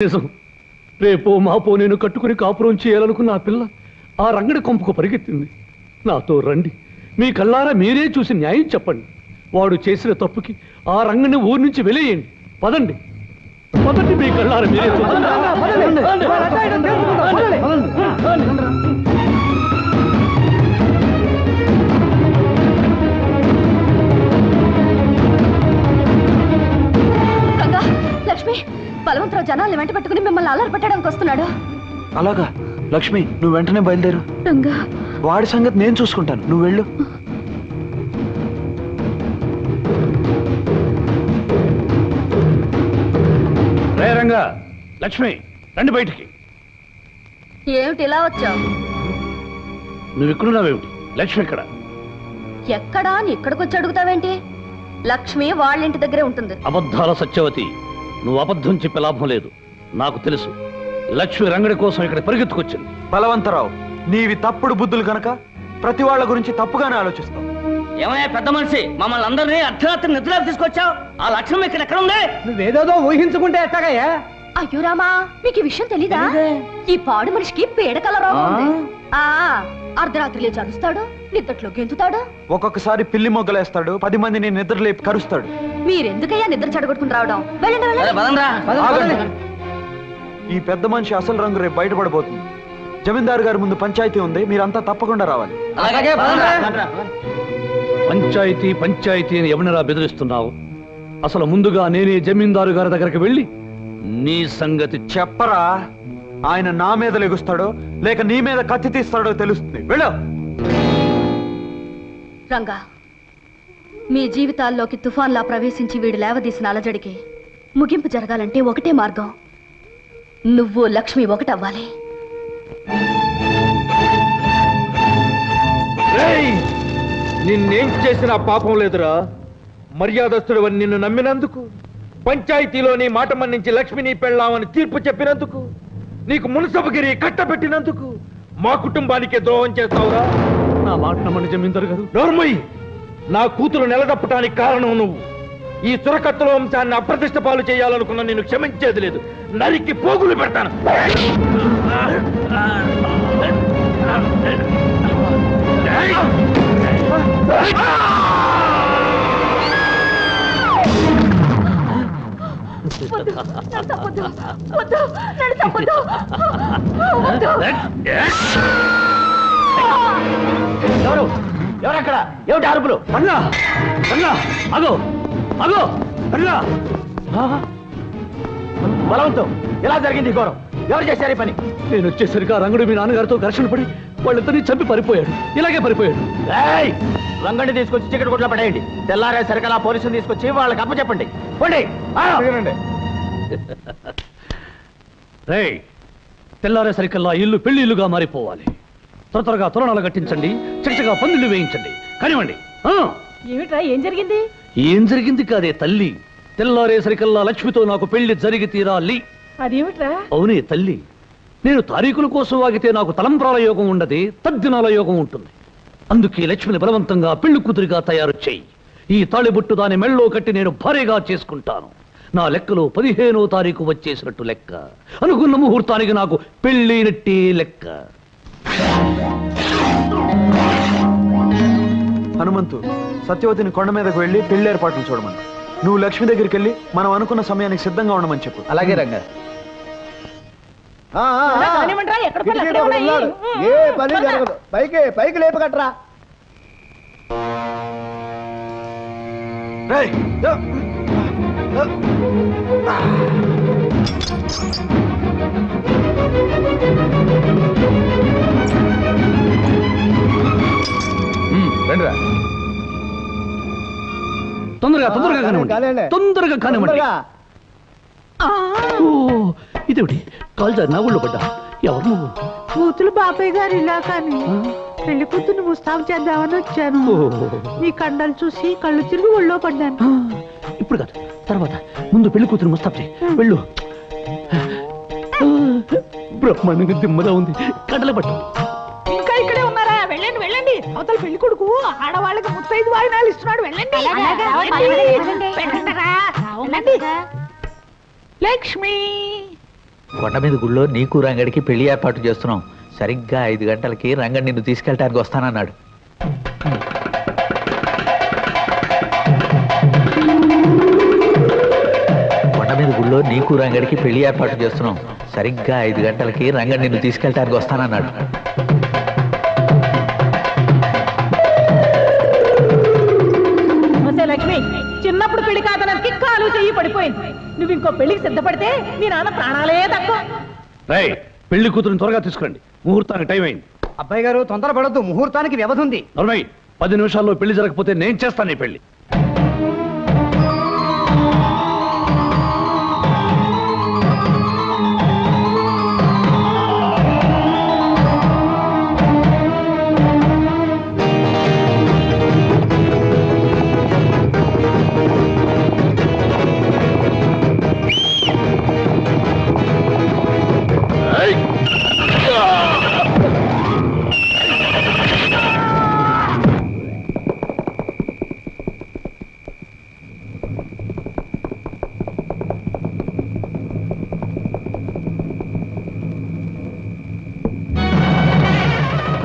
నిజం. రేపో మాపో నేను కట్టుకుని కాపురం చేయాలనుకున్న ఆ పిల్ల ఆ రంగడి కొంపకు పరిగెత్తింది. నాతో రండి, మీ కళ్ళారా మీరే చూసి న్యాయం చెప్పండి. వాడు చేసిన తప్పుకి ఆ రంగడిని ఊరి నుంచి వెలేయండి. పదండి పదండి, మీ కళ్ళారా మీరే లక్ష్మి, బలవంతరావు జనాల్ని వెంట పెట్టుకుని మిమ్మల్ని అల్లరి పెట్టడానికి వస్తున్నాడు. అలాగా? లక్ష్మి, నువ్వు వెంటనే బయలుదేరు. రంగా, వాడి సంగతి నేను చూసుకుంటాను, నువ్వు వెళ్ళు. రే రంగా, లక్ష్మి రండి బయటికి. ఏమిటి ఇలా వచ్చావు? నువ్వు ఇక్కడున్నావేమిటి? లక్ష్మి ఎక్కడ? ఎక్కడా అని ఇక్కడికి వచ్చి అడుగుతావేంటి? లక్ష్మి వాళ్ళింటి దగ్గరే ఉంటుంది. అబద్ధాల సత్యవతి, నువ్వు అబద్ధం చెప్పే లాభం లేదు. నాకు తెలుసు, లక్ష్మి రంగడి కోసం ఇక్కడ పరిగెత్తుకొచ్చింది. బలవంతరావు, నీవి తప్పుడు బుద్ధులు కనుక ప్రతి వాళ్ళ గురించి తప్పుగానే ఆలోచిస్తావు. ఏమయ్యా పెద్ద మనిషి, మమ్మల్ని అందరినీ అర్ధరాత్రి నిద్రలోకి తీసుకొచ్చావు. ఆ లక్ష్యం ఇక్కడ ఎక్కడ ఉంది? నువ్వేదో ఊహించుకుంటే ఎట్టాగయ్యా? అయ్యో రామా, మీకు ఈ విషయం తెలీదా? ఈ పాడు మనిషికి పీడకల రోగం ఉంది. అర్ధరాత్రి లేచి అరుస్తాడు, నిద్రలో గెంతుతాడు, ఒక్కొక్కసారి పిల్లి మొగ్గలేస్తాడు, 10 మందిని నిద్రలేపి కరుస్తాడు. మీరెందుకయ్యా నిద్ర చెడగొట్టుకుని రావడం? వెళ్ళండి వెళ్ళండి. ఈ పెద్ద మనిషి అసలు రంగు రేపు బయటపడబోతుంది. జమీందారు గారి ముందు పంచాయతీ ఉంది, మీరంతా తప్పకుండా రావాలి. పంచాయతీ పంచాయతీ అని ఎవరినరా బెదిరిస్తున్నావు? అసలు ముందుగా నేనే జమీందారు గారి దగ్గరికి వెళ్ళి నీ సంగతి చెప్పరా. ఆయన నా మీద లెగుస్తాడో లేక నీ మీద కత్తి తీస్తాడో తెలుస్తుంది. వెళ్ళు. రంగా, మీ జీవితాల్లోకి తుఫాన్లా ప్రవేశించి వీడు లేవదీసిన అలజడికి ముగింపు జరగాలంటే ఒకటే మార్గం. నువ్వు లక్ష్మి ఒకటవ్వాలి. నిన్నేం చేసిన పాపం లేదురా. మర్యాదస్తుడు అని నిన్ను నమ్మినందుకు, పంచాయతీలోని మాట మన్నించి లక్ష్మిని పెళ్ళామని తీర్పు చెప్పినందుకు, నీకు మున్సబగిరి కట్టబెట్టినందుకు మా కుటుంబానికే ద్రోహం చేస్తావురా. నా మాట నమ్మని జమీందారు గారు. నోర్మయ్యి, నా కూతురు నిలదప్పటానికి కారణం నువ్వు. ఈ చురకత్తుల వంశాన్ని అప్రతిష్ట పాలు చేయాలనుకున్న నేను క్షమించేది లేదు. నరికి పోగులు పెడతాను. ఎవరక్కడ? ఏమిటి అరుపులు? రంగా, రంగా, అగో అగో, రంగా. బలవంతం, ఎలా జరిగింది ఘోరం? ఎవరు చేశారు ఈ పని? నేను వచ్చేసరికి ఆ రంగడు మీ నాన్నగారితో ఘర్షణ పడి వాళ్ళిద్దరినీ చంపి పారిపోయాడు. ఇలాగే పారిపోయాడు. రంగండి తీసుకొచ్చి చికెట్ కొట్లో పడేయండి. తెల్లారే సరికలా పోలీసులు తీసుకొచ్చి వాళ్ళకి అప్పచెప్పండి. పోండి. రేయ్, తెల్లారే సరికల్లా ఇల్లు పెళ్లి ఇల్లుగా మారిపోవాలి. త్వరగా తోరణాలు కట్టించండి, చక్కగా పందిళ్ళు వేయించండి. కానివ్వండి. ఏమిట్రా, ఏం జరిగింది? ఏం జరిగింది కాదే తల్లి, తెల్లారే సరికల్లా లక్ష్మితో నాకు పెళ్లి జరిగి తీరాలి. అదేమిట్రా? అవునే తల్లి, నేను తారీఖుల కోసం వాగితే నాకు తలంబ్రాల యోగం ఉండదు, తద్దినాల యోగం ఉంటుంది. అందుకే లక్ష్మిని బలవంతంగా పెళ్లి కూతురిగా తయారు చేయి. ఈ తాళిబొట్టు దాని మెళ్ళో కట్టి నేను భారీగా చేసుకుంటాను. నా లెక్కలో 15వ తారీఖు వచ్చేసినట్టు లెక్క. అనుకున్న ముహూర్తానికి నాకు పెళ్ళైనట్టే లెక్క. హనుమంతు, సత్యవతిని కొండ మీదకు వెళ్ళి పెళ్లి ఏర్పాట్లు చూడమని. నువ్వు లక్ష్మి దగ్గరికి వెళ్ళి మనం అనుకున్న సమయానికి సిద్ధంగా ఉండమని చెప్పు. అలాగే రంగా. ఏ పని జరగదు. పైకి లేపగట్రా. రండిరా. తొందరగా కానివ్వండి, తొందరగా కానివ్వండి. ఇదేమిటి కాల్జా నా ఊళ్ళో పడ్డా? ఎవరు నువ్వు? కూతురు బాబాయ్ గారు ఇలా కానీ పెళ్లి కూతురు ముస్తాబు చేద్దామని వచ్చాను. నీ కండలు చూసి కళ్ళు తిరిగి ఒళ్ళో పడ్డాను. ఇప్పుడు కాదు, తర్వాత. ముందు పెళ్లి కూతురు ముస్తాబు చేయి. వెళ్ళు. బ్రహ్మాండంగా దిమ్మలా ఉంది, కండల పట్టు. ఇంకా ఇక్కడే ఉన్నారా? వెళ్ళండి వెళ్ళండి. అవతల పెళ్లి కొడుకు ఆడవాళ్ళకి 35 వాయినాలు ఇస్తున్నాడు. వెళ్ళండి. లక్ష్మి కొండ మీద గుళ్ళో నీకు రంగడికి పెళ్లి ఏర్పాటు చేస్తున్నాం. సరిగ్గా 5 గంటలకి రంగడి నిన్ను తీసుకెళ్ళటానికి వస్తానన్నాడు. కొండ మీద గుళ్ళో నీకు రంగడికి పెళ్లి ఏర్పాటు చేస్తున్నాం. సరిగ్గా 5 గంటలకి రంగడి నిన్ను తీసుకెళ్ళటానికి వస్తానన్నాడు. లక్ష్మి, చిన్నప్పుడు పెళ్లి కాదనకి కాలు చెయ్యి పడిపోయింది. నువ్వు ఇంకో పెళ్లికి సిద్ధపడితే నీ నాన్న ప్రాణాలే తక్కువ. రేయ్, పెళ్లి కూతురుని త్వరగా తీసుకురండి, ముహూర్తానికి టైం అయింది. అబ్బాయి గారు తొందరపడద్దు, ముహూర్తానికి వ్యవధి ఉంది. నర్మయ్, 10 నిమిషాల్లో పెళ్లి జరగకపోతే నేను చేస్తాను ఈ పెళ్లి.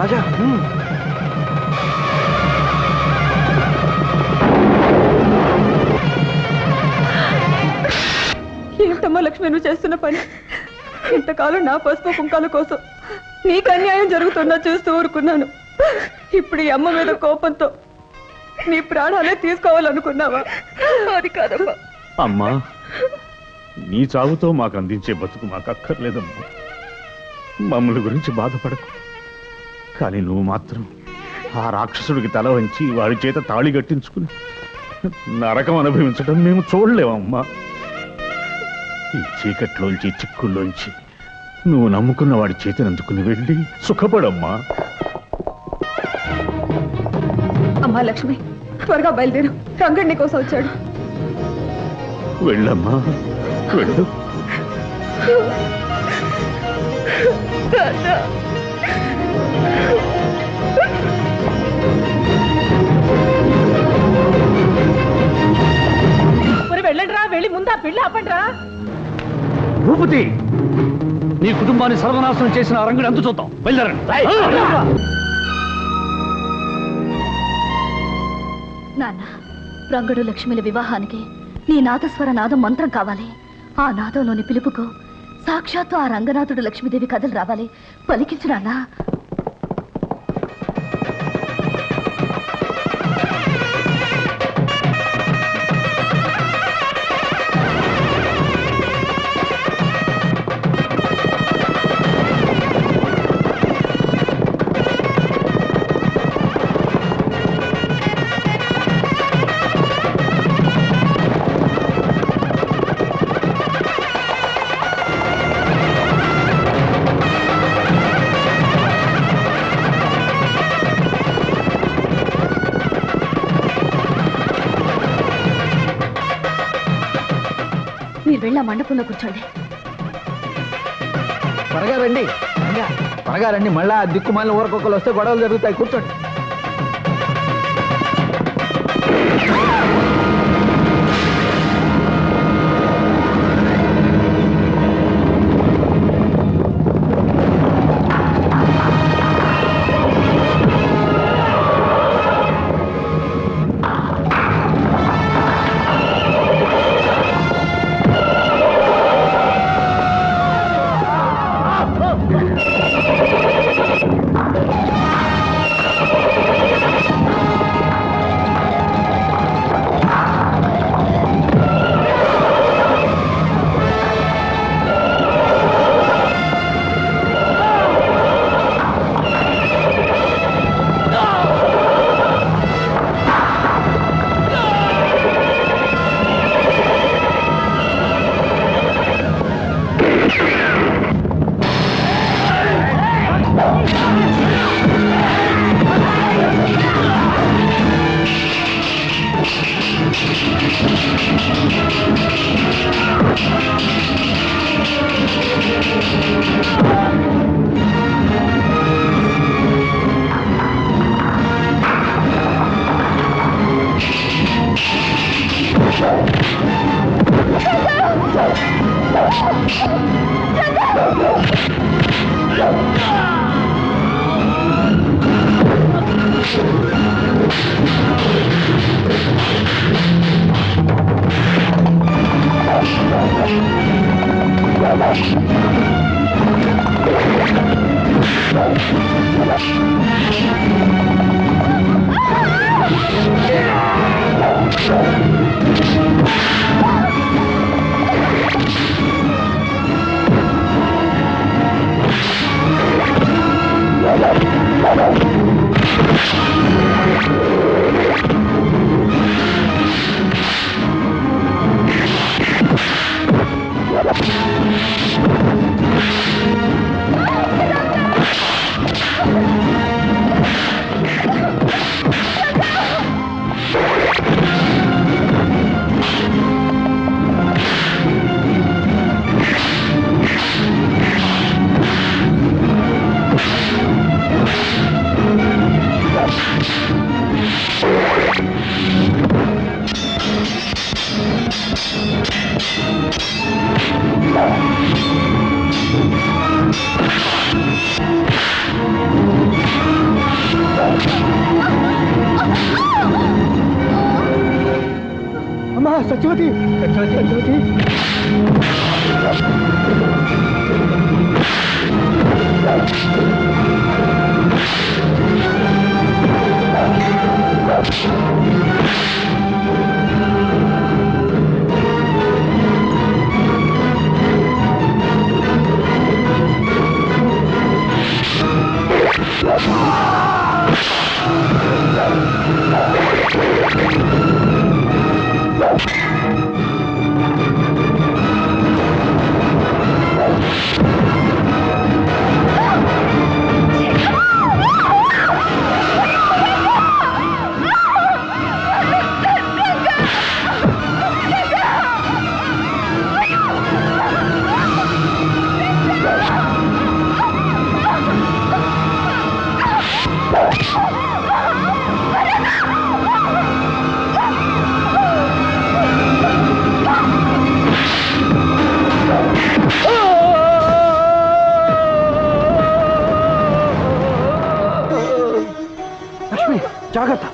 రాజా, ఏంటమ్మా లక్ష్మి నువ్వు చేస్తున్న పని? ఇంతకాలం నా పసుపు కుంకాల కోసం నీకు అన్యాయం జరుగుతున్నా చూస్తూ ఊరుకున్నాను. ఇప్పుడు ఈ అమ్మ మీద కోపంతో నీ ప్రాణాలే తీసుకోవాలనుకున్నావా? అది కాదమ్మా. అమ్మా, నీ చావుతో మాకు అందించే బతుకు మాకు అక్కర్లేదమ్మా. మమ్మల్ని గురించి బాధపడకు. కానీ నువ్వు మాత్రం ఆ రాక్షసుడికి తల వంచి వాడి చేత తాళి కట్టించుకుని నరకం అనుభవించడం మేము చూడలేమమ్మా. ఈ చీకట్లోంచి చిక్కుల్లోంచి నువ్వు నమ్ముకున్న వాడి చేతిని అందుకుని వెళ్ళి సుఖపడమ్మా. అమ్మా లక్ష్మి, త్వరగా బయలుదేరు, రంగడి కోసం వచ్చాడు. వెళ్ళమ్మా, వెళ్ళు. వెళ్ళండి రా, వెళ్ళి ముందా పెళ్లి ఆపండి రా. భూపతి, నీ కుటుంబాన్ని సర్వనాశనం చేసిన ఆ రంగుడు ఎంత చూద్దాం. బయలుదేరండి. నాన్న, రంగడు లక్ష్మిల వివాహానికి నీ నాదస్వర నాదం మంత్రం కావాలి. ఆ నాదంలోని పిలుపుకు సాక్షాత్తు ఆ రంగనాథుడు లక్ష్మీదేవి కథలు రావాలి. పలికించు నాన్నా. మీరు వెళ్ళి ఆ మండపంలో కూర్చోండి. త్వరగా రండి, త్వరగా రండి. మళ్ళా దిక్కుమాలిన ఊరకొక్కలు వస్తే గొడవలు జరుగుతాయి. కూర్చోండి. అమ్మా సత్యవతి సత్యవతి జాగ్రత్త.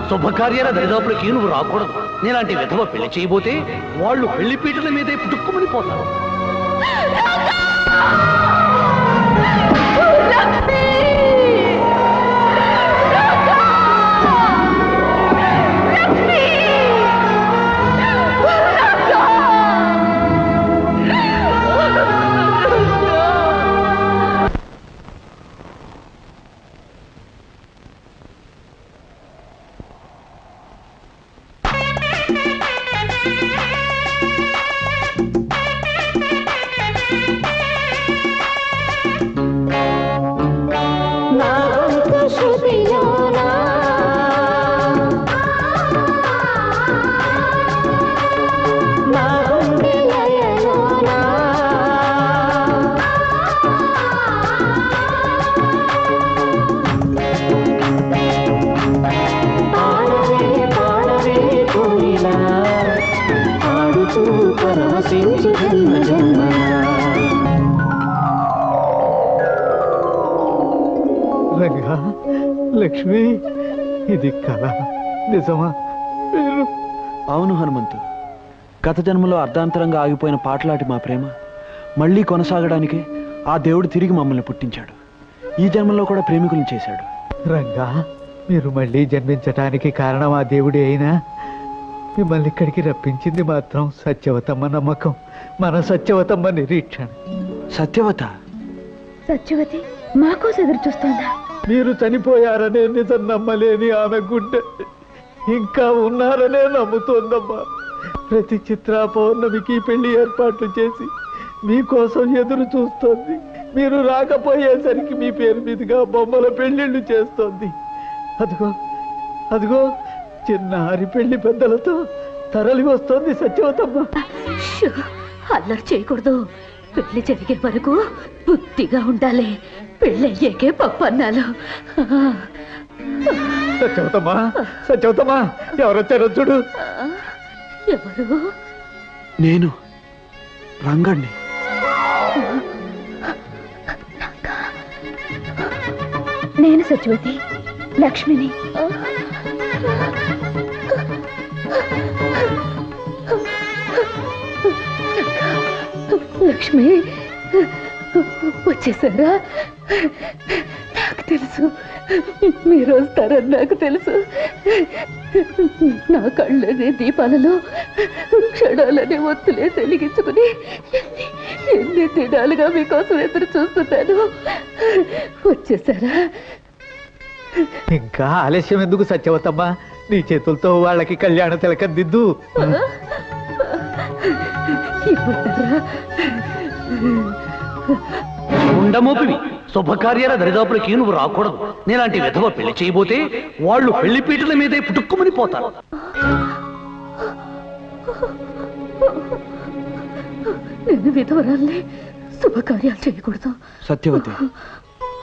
శుభకార్యాల దరిదాపులకి నువ్వు రాకూడదు. నేలాంటి విధవ పెళ్లి చేయబోతే వాళ్ళు పెళ్లి పీటల మీదే పుట్టుక్కుమని పోతారు. రంగా లక్ష్మి ఇది కళ నిజమా? అవును హనుమంతు, గత జన్మలో అర్ధాంతరంగా ఆగిపోయిన పాటలాటి మా ప్రేమ మళ్ళీ కొనసాగడానికి ఆ దేవుడు తిరిగి మమ్మల్ని పుట్టించాడు. ఈ జన్మలో కూడా ప్రేమికులను చేశాడు. రంగా మీరు మళ్ళీ జన్మించటానికి కారణం ఆ దేవుడే అయినా మిమ్మల్ని ఇక్కడికి రప్పించింది మాత్రం సత్యవతమ్మ నమ్మకం, మన సత్యవతమ్మ నిరీక్షణ. సత్యవత సత్యవతి మాకోసం ఎదురు చూస్తోందా? మీరు చనిపోయారనే నిజం నమ్మలేని ఆమె గుండె ఇంకా ఉన్నారనే నమ్ముతోందమ్మా. ప్రతి చిత్రా పౌర్ణమికి పెళ్లి ఏర్పాట్లు చేసి మీకోసం ఎదురు చూస్తోంది. మీరు రాకపోయేసరికి మీ పేరు మీదుగా బొమ్మల పెళ్లిళ్ళు చేస్తోంది. అదిగో అదిగో చిన్నారి పెళ్లి పెద్దలతో తరలి వస్తోంది సత్యవతమ్మ. అల్లరి చేయకూడదు. పెళ్లి జరిగే వరకు బుద్ధిగా ఉండాలి. పెళ్ళయ్యాకే పప్పు అన్నాలు. సత్యవతమ్మా సత్యవతమ్మా ఎవరొచ్చారో చూడు. ఎవరు? నేను రంగణ్ణి. నేను సత్యవతి, లక్ష్మిని. లక్ష్మి వచ్చేసారా? నాకు తెలుసు మీరు వస్తారని నాకు తెలుసు. నా కళ్ళనే దీపాలలో క్షణాలనే ఒత్తులే వెలిగించుకుని ఎన్ని దినాలుగా మీకోసం ఎదురు చూస్తున్నాను. వచ్చేసారా? ఇంకా ఆలస్యం ఎందుకు సత్యవతమ్మా? నీ చేతులతో వాళ్ళకి కళ్యాణ తిలకం దిద్దు. ఉండమోపివి శుభకార్యాల దరిదాపులకి నువ్వు రాకూడదు. నేలాంటి విధవ పెళ్లి చేయబోతే వాళ్ళు పెళ్లి పీటల మీదే పుట్టుక్కుమని పోతారు. నేను విధవరాల్ని, శుభకార్యాలు చేయకూడదు. సత్యవతి,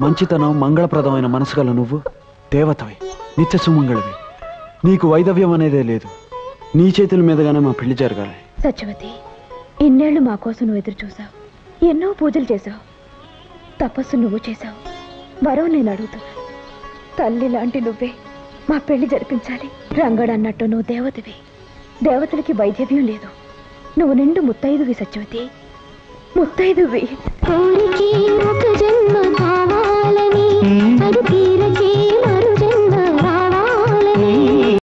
మంచితనం మంగళప్రదమైన మనసు గల నువ్వు దేవతవి, నిత్య సుమంగళవి. నీకు వైదవ్యం అనేదే లేదు. నీ చేతుల మీదగానే మా పెళ్లి జరగాలి. సత్యవతి, ఇన్నేళ్లు మా కోసం నువ్వు ఎదురు చూసావు, ఎన్నో పూజలు చేశావు, తపస్సు నువ్వు చేశావు, వరం నేను అడుగుతున్నా. తల్లి లాంటి నువ్వే మా పెళ్లి జరిపించాలి. రంగడు అన్నట్టు నువ్వు దేవతవి. దేవతలకి వైద్యవ్యం లేదు. నువ్వు నిండు ముత్తైదువి సత్యవతి, ముత్తైదువి.